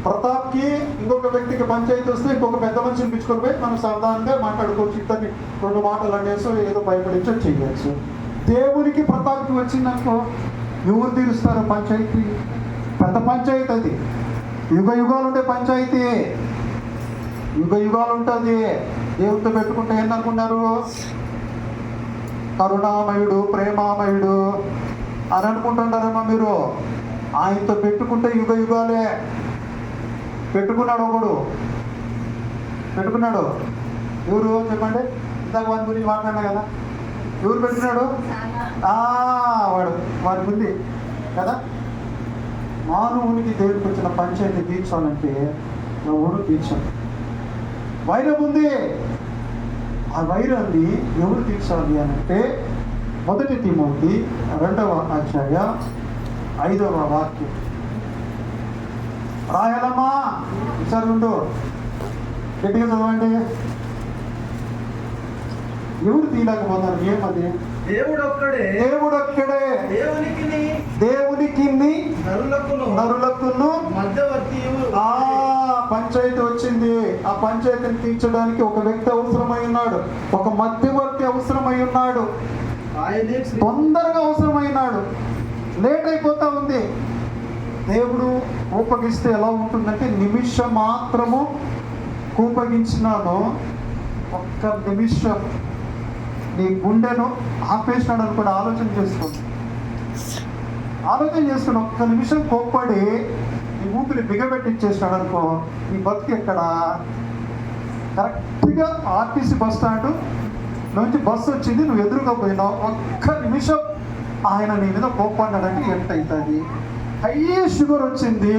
ప్రతాప్కి ఇంకొక వ్యక్తికి పంచాయతీ వస్తే ఇంకొక పెద్ద మనిషిని పిలుచుకొని పోయి మనం సాధారణంగా మాట్లాడుకోవచ్చు, ఇద్దరిని 2 మాటలు అనేసి ఏదో భయపడించో చేయవచ్చు. దేవునికి ప్రతాప్కి వచ్చిందనుకో ఎవరు తీరుస్తారు పంచాయతీ? పెద్ద పంచాయతీ అది, యుగ యుగాలు ఉండే పంచాయతీ, యుగ యుగాలు ఉంటుంది. దేవుడితో పెట్టుకుంటే ఏందనుకున్నారు? కరుణామయుడు, ప్రేమామయుడు అని అనుకుంటుంటారేమో మీరు. ఆయనతో పెట్టుకుంటే యుగ యుగాలే. పెట్టుకున్నాడు ఒకడు, పెట్టుకున్నాడు. ఎవరు చెప్పండి? ఇందాక వాడి గురించి మాట్లాడినా కదా, ఎవరు పెట్టుకున్నాడు? వాడి ఉంది కదా. మానవునికి దేవుడికి వచ్చిన పంచాయతీ తీర్చాలంటే ఎవరు తీర్చాలి? వైరం ఉంది. ఆ వైరాన్ని ఎవరు తీర్చాలి అని అంటే 1 తిమోతి 2వ అధ్యాయం 5వ వాక్యం. రాయాలమ్మా, చదువుండు, గట్టిగా చదవండి. ఎవరు తీయలేకపోతారు? ఏమది? దేవుడొక్కడే, దేవునికి నరులకును మధ్యవర్తి. పంచాయతీ వచ్చింది. ఆ పంచాయతీని తీర్చడానికి ఒక వ్యక్తి అవసరమై ఉన్నాడు, ఒక మధ్యవర్తి అవసరమై ఉన్నాడు. తొందరగా అవసరమైనాడు, లేట్ అయిపోతా ఉంది. దేవుడు కోపగిస్తే ఎలా ఉంటుందంటే, నిమిషం మాత్రము కోపగించినాను, ఒక్క నిమిషం నీ గుండెను ఆపేసినాడు అనుకోండి. ఆలోచన చేసుకోండి, ఒక్క నిమిషం కోప్పడి నీ ఊపిరి బిగబెట్టించేసినాడు అనుకో, నీ బతుకు ఎక్కడ? కరెక్ట్గా ఆర్టీసీ బస్ స్టాండ్ నుంచి బస్సు వచ్చింది, నువ్వు ఎదురుగా పోయినావు, ఒక్క నిమిషం ఆయన నీ మీద కోప్పడినాడంటే ఎంత అవుతుంది? హై షుగర్ వచ్చింది,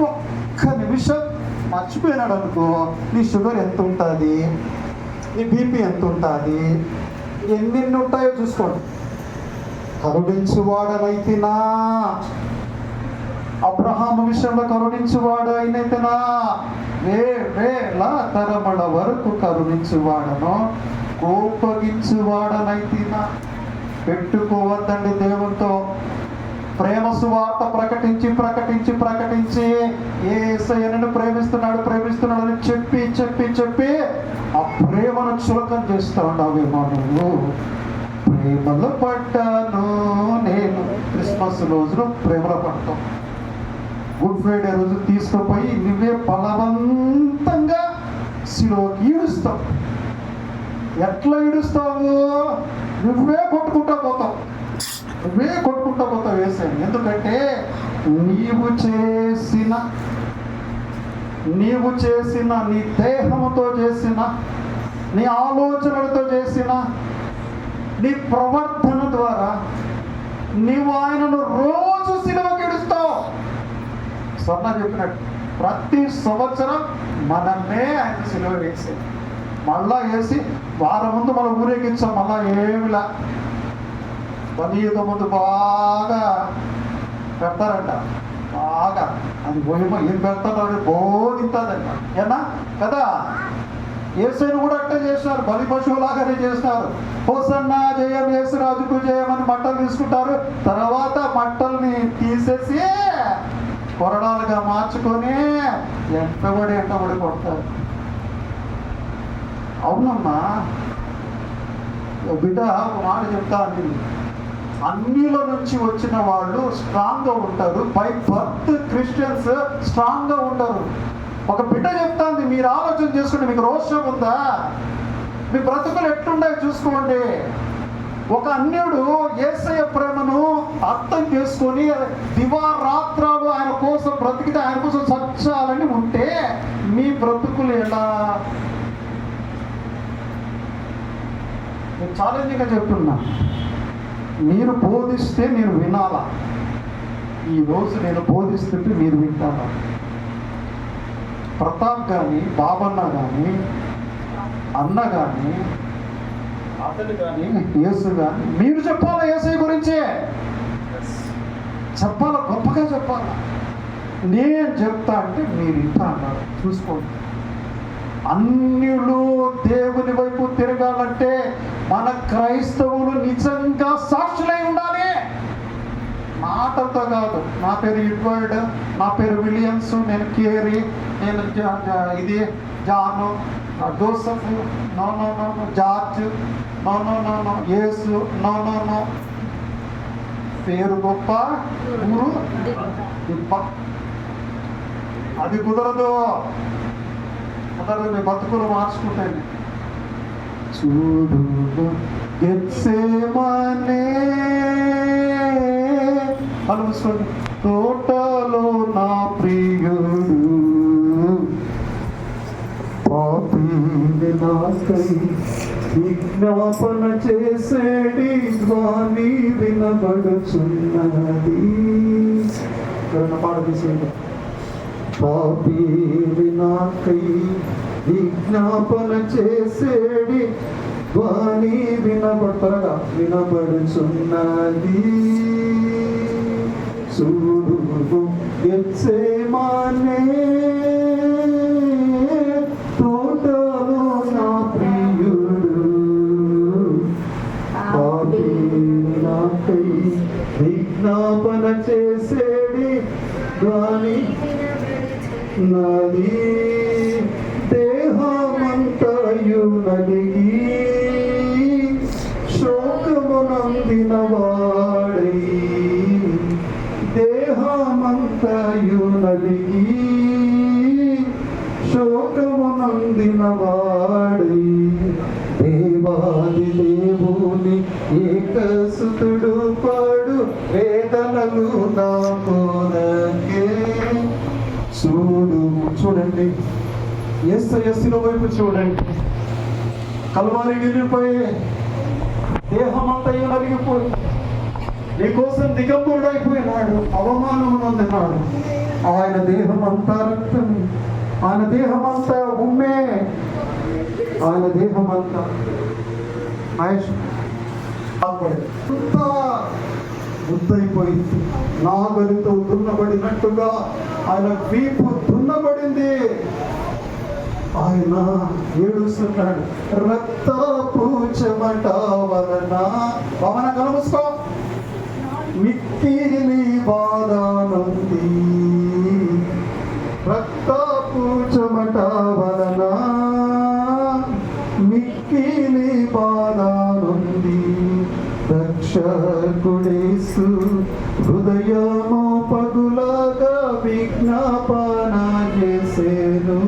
ఒక్క నిమిషం మర్చిపోయినాడు అనుకో, నీ షుగర్ ఎంత ఉంటుంది, నీ బీపీ ఎంత ఉంటుంది, ఎన్నెన్ని ఉంటాయో చూసుకోండి. కరుణించువాడనైతేనా, అబ్రహాము విషయంలో కరుణించువాడు అయినైతేనా, వేల తరమల వరకు కరుణించువాడను, కోపగించువాడనైతేనా. పెట్టుకోవద్దండి దేవునితో. ప్రేమ సువార్త ప్రకటించి యేసయ్యను ప్రేమిస్తున్నాడు అని చెప్పి ఆ ప్రేమను చులకం చేస్తూ ఉన్నావేమో నువ్వు. ప్రేమలో పడ్డాను నేను. క్రిస్మస్ రోజున ప్రేమలో పడతాం, గుడ్ ఫ్రైడే రోజు తీసుకుపోయి నువ్వే బలవంతంగా సిలువకి ఈడుస్తావు. ఎట్లా ఈడుస్తావు? నువ్వే కొట్టుకుంటా పోతావు వేసాను. ఎందుకంటే నీవు చేసిన నీ దేహంతో చేసిన, నీ ఆలోచనలతో చేసిన, నీ ప్రవర్తన ద్వారా నీవు ఆయనను రోజు సిలువకి ఈడుస్తావు. స్వర్ణ చెప్పినట్టు ప్రతి సంవత్సరం మనమే ఆయన సిలువ వేసి మళ్ళా వేసి వారం ముందు మనం ఊరేగించాం. మళ్ళా ఏమిలా బలియుగ ముందు బాగా పెడతారంట, బాగా అది పోయేమో ఏం పెడతారు, బోధింటుందంట ఏనా కదా. యేసుని కూడా అట్టే చేస్తారు, బలి పశువులాగానే చేస్తారు. హోసన్నా జయం, యేసు రాజుకు జయమని మట్టలు తీసుకుంటారు. తర్వాత మట్టల్ని తీసేసి కొరడాలుగా మార్చుకొని ఎంటబడి కొడతారు. అవునమ్మా బిడ్డ, ఒక మాట చెప్తా అండి, అన్నిలో నుంచి వచ్చిన వాళ్ళు స్ట్రాంగ్గా ఉంటారు. బై బర్త్ క్రిస్టియన్స్ స్ట్రాంగ్గా ఉండరు. ఒక బిడ్డ చెప్తాంది, మీరు ఆలోచన చేసుకోండి. మీకు రోషం ఉందా? మీ బ్రతుకులు ఎట్లుండాయి చూసుకోండి. ఒక అన్యుడు యేసయ్య ప్రేమను అర్థం చేసుకొని దివారాత్రాలు ఆయన కోసం బ్రతికితే, ఆయన కోసం సచ్చాలని ఉంటే మీ బ్రతుకులు ఎలా? నేను ఛాలెంజ్గా చెప్తున్నా, మీరు బోధిస్తే నేను వినాలా? ఈరోజు నేను బోధిస్తుంటే మీరు వింటారా? ప్రతాప్ కానీ, బాబన్న కానీ, అన్న కానీ, అతను కానీ, యేసు కానీ మీరు చెప్పాలా? యేసయ్య గురించే చెప్పాలా, గొప్పగా చెప్పాలా. నేను చెప్తా అంటే మీరు ఇంటా అన్నారు. చూసుకోండి, అన్యులు దేవుని వైపు తిరగాలంటే మన క్రైస్తవులు నిజంగా సాక్షులై ఉండాలి. మాటలతో కాదు. నా పేరు ఎడ్వర్డ్, నా పేరు విలియమ్స్, నేను కేరీ, నేను ఇది John, Joseph, no no no no, George, no no no no, Yesu, no no no. పేరు గొప్ప, ఊరు దిప్ప. అది కుదరదు. మీ బతుకులు మార్చుకుంటాను. చూడు గెత్సేమనే అనుసరి తోటలో నా ప్రియుడు పాపిని నాకై విజ్ఞాపన చేసేడి ధ్వని వినబడుచున్నది. పాట తీసేది. పాపిని నాకై విజ్ఞాపన చేసేడి ధ్వని వినబడుచున్నది. చూడు గెత్సేమనే తోటలో నా ప్రియుడు పాపిని నాకై విజ్ఞాపన చేసేడి ధ్వని నది. దేహమంతయు నలిగి శోకమునందిన వాడై, దేహమంతయు నలిగి శోకమునందిన వాడై, దేవాది దేవుని ఏకసుతుడు పడు వేదనలు నా కొరకే. చూడండి, యేసయ్య శిలువ వైపు చూడండి. కల్వారి గిరిపై దేహమంతయు నలిగిపోయి నీకోసం దిగంబరుడైపోయినాడు, అవమానం నొందినాడు. ఆయన దేహమంతా రక్తం, ఆయన దేహమంతా ఉమ్మే, ఆయన దేహమంతా ముద్దయిపోయింది. నాగలితో దున్నబడినట్టుగా ఆయన వీపు దున్నబడింది. ఆయన ఏడుస్తున్నాడు. రక్తపు చెమట వలన పవన కలుసుకో మిక్కిలి బాధ నుండి, రక్తపు చెమట వలన మిక్కిలి బాధ నుండి, రక్షకుడేసు హృదయము పగులగా విజ్ఞాపన చేసేను.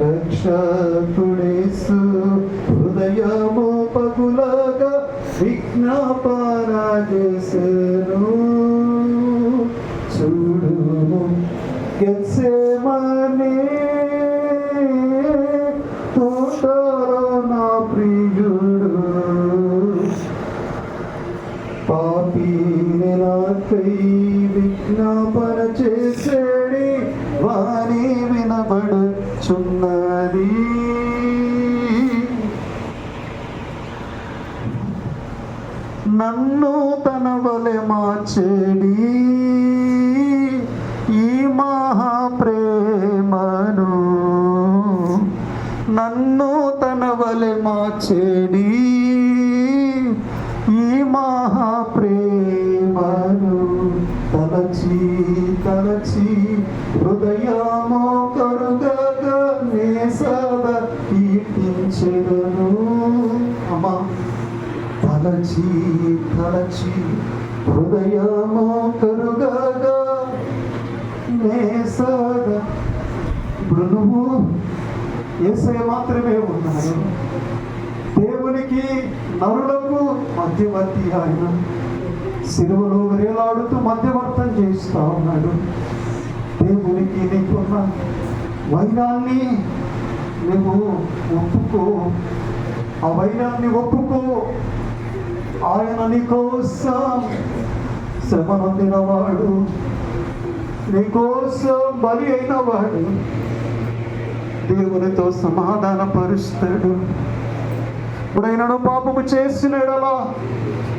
రక్షకుడేసు హృదయము పగులగా విజ్ఞాపన చేసేను. చూడు గెత్సేమనే తోటలో నా ప్రియుడు పాపిని నాకై విజ్ఞాపన చేసేడి వాణి వినబడుచున్నది. నన్ను తన వలె మార్చేడి ఈ మహాప్రేమను, నన్ను తన వలె మార్చేడి ఈ మహాప్రేమను తలచి తలచి హృదయము కరుగగా నే సదా కీర్తించెదను. అమ్మా, తలచి తలచి హృదయము కరుగగా నే సదా. ఇప్పుడు నువ్వు యేసయ్య మాత్రమే ఉన్నారు. దేవునికి నరులకు మధ్యవర్తి ఆయన. సిలువలో వేలాడుతూ మధ్యవర్తం చేస్తా ఉన్నాడు. దేవునికి నీకున్న వైరాన్ని నువ్వు ఒప్పుకో, ఆ వైరాన్ని ఒప్పుకో. ఆయన నీకోసం శ్రమ నొందినవాడు, నీకోసం బలి అయినవాడు. దేవునితో సమాధాన పరుస్తాడు. ఇప్పుడైనాడు పాపము చేసినాడలా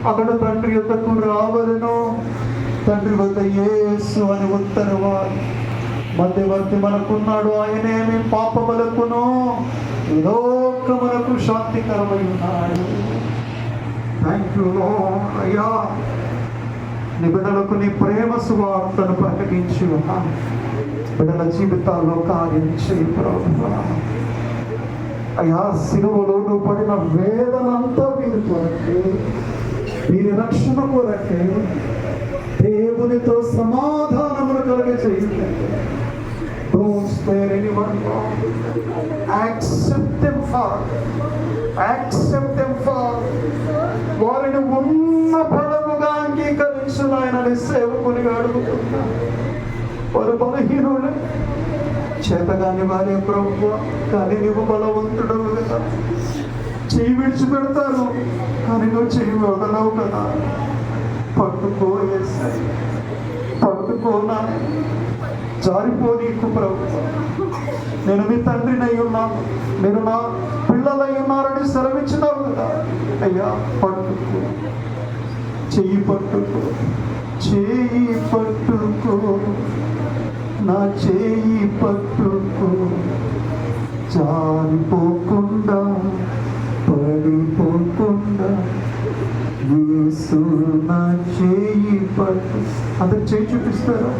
అతడు తండ్రి యొద్దకు రావలను. తండ్రి వద్ద యేసు అని ఉత్తరవాడు మధ్యవర్తి మనకున్నాడు. ఆయనేమి పాపములకును లోకములకు శాంతికరమై ఉన్నాడు. థ్యాంక్ యూ అయ్యా. నీ బిడ్డలకు నీ ప్రేమ సువార్తను ప్రకటించి బిడ్డల జీవితాల్లో కార్యం చేయి ప్రభువా. అయ్యా, సిలువలో నువ్వు పడిన వేదనంతా వీరి కొరకే, వీరి రక్షణ కొరకే, దేవునితో సమాధానమును కలిగజేయండి. Don't spare anyone, Lord. Accept them, Father. Accept them, Father. వారిని ఉన్న ఫలముగా అంగీకరించు నాయనని సేవకునిగా అడుగుతున్నా. వారు బలహీనులు, చేతగాని వారే ప్రభువా, కానీ నువ్వు బలవంతుడు కదా. చెయ్యి విడిచిపెడతారు కానీ నువ్వు చెయ్యి వదలవు కదా. పట్టుకో యేసయ్య, పట్టుకో నాయన, జారిపోనీకు ప్రభువా. నేను మీ తండ్రినై ఉన్నాను, మీరు నా పిల్లలై ఉన్నారని సెలవిచ్చినావు కదా. అయ్యా, పట్టుకో, చెయ్యి పట్టుకో, చేయి పట్టుకో, నా చేయి పట్టుకో, జారిపోకుండా పడిపోకుండా యేసు నా చేయి పట్టు. అందరు చేయి చూపిస్తారా?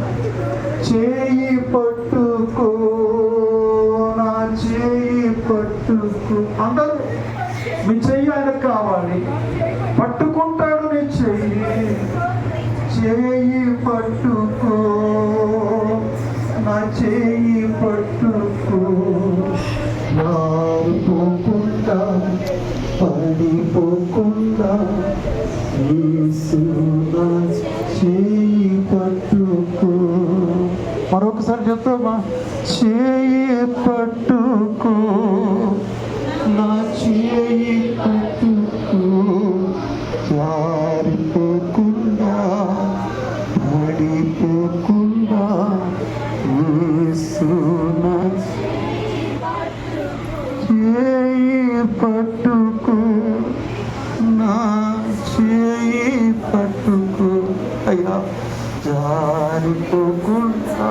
చేయి పట్టుకో, నా చేయి పట్టుకో. అందరూ మీ చెయ్యి ఆయనకు కావాలి, పట్టుకుంటాడు నీ చెయ్యి. చేయి పట్టుకో, నా చేయి పట్టుకో, జారిపోకుండా పడిపోకుండా యేసు నా చేయి పట్టుకో. మరొకసారి చెప్తామా? చేయి పట్టుకో, నా చేయి పట్టుకో, జారిపోకుండా పడిపోకుండా యేసు నా చేయి పట్టుకో, నా చేయి పట్టుకో. అయ్యా, జారిపోకుండా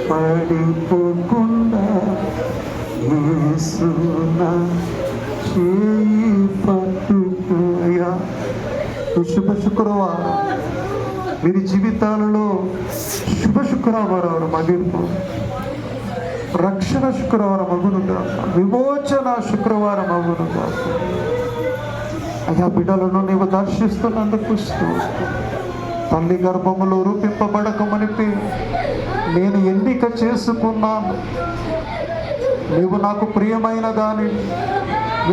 పడిపోకుండా యేసు నా చేయి పట్టుకో. అయ్యా, శుభ శుక్రవారం వీరి జీవితాలలో శుభ శుక్రవారం మగిలిపు, రక్షణ శుక్రవారం అగునుగా, విమోచన శుక్రవారం అగునుగా. అయ్యా, బిడ్డలను నీవు దర్శిస్తున్నందుకు తల్లి గర్భములో రూపింపబడకమనిపి నేను ఎన్నిక చేసుకున్నాను. నీవు నాకు ప్రియమైన దాని.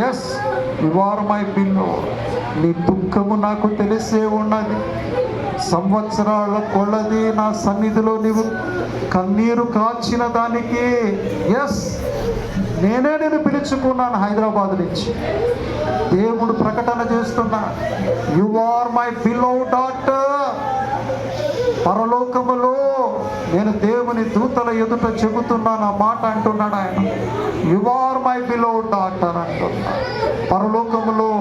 Yes, you are my beloved. నీ దుఃఖము నాకు తెలిసే ఉన్నది. సంవత్సరాల కొలది నా సన్నిధిలో నీవు కన్నీరు కాచిన దానికి ఎస్, నేనే నేను పిలుచుకున్నాను హైదరాబాద్ నుంచి. దేవుడు ప్రకటన చేస్తున్నా, you are my beloved daughter. పరలోకములో నేను దేవుని దూతల ఎదుట చెబుతున్నాను ఆ మాట అంటున్నాడు ఆయన. You are my beloved daughter అంటున్నా. పరలోకములో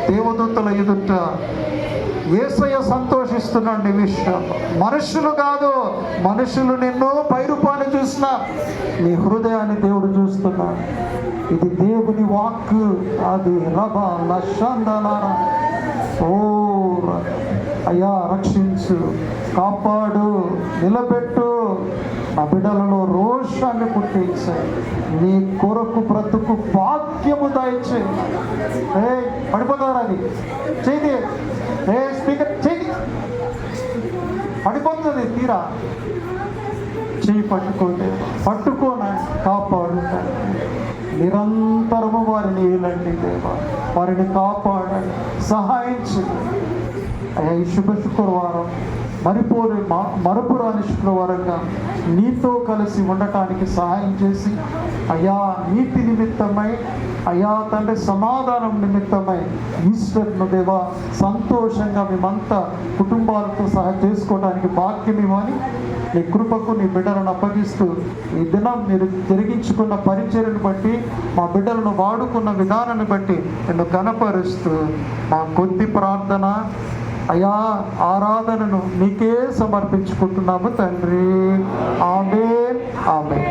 దేవదూతల ఎదుట యేసయ్య సంతోషిస్తున్నాడు నీ విషయం. మనుషులు కాదు, మనుషులు నిన్ను పైరూపాన్ని చూసిన నీ హృదయాన్ని దేవుడు చూస్తున్నాడు. ఇది దేవుని వాక్. అది రబా లషందలారా. ఓ అయ్యా, రక్షించు, కాపాడు, నిలబెట్టు. నా బిడ్డలలో రోషాన్ని పుట్టించాయి. నీ కొరకు బ్రతుకు భాగ్యము దయచేయి. పడిపోతారు అది చేయి. స్పీకర్ చెయ్యి పడిపోతుంది. తీరా చెయ్యి పట్టుకోండి, పట్టుకోనా, కాపాడు. నిరంతరము వారిని ఏలండి దేవా, వారిని కాపాడండి, సహాయించండి. అయ్యా, ఈ శుభ శుక్రవారం మరపురాని శుక్రవారంగా నీతో కలిసి ఉండటానికి సహాయం చేసి, అయ్యా నీతి నిమిత్తమై, అయ్యా తండ్రి సమాధానం నిమిత్తమై ఈస్టర్ను దేవా సంతోషంగా మేమంతా కుటుంబాలతో సహా చేసుకోవడానికి భాగ్యం ఇవ్వని నీ కృపకు నీ బిడ్డలను అప్పగిస్తూ, ఈ దినం మీరు జరిగించుకున్న పరిచర్యను బట్టి, మా బిడ్డలను వాడుకున్న విధానాన్ని బట్టి నిన్ను కనపరుస్తూ మా కొద్ది ప్రార్థన అయా ఆరాధనను నీకే సమర్పించుకుంటున్నాము తండ్రి. ఆమేన్, ఆమేన్.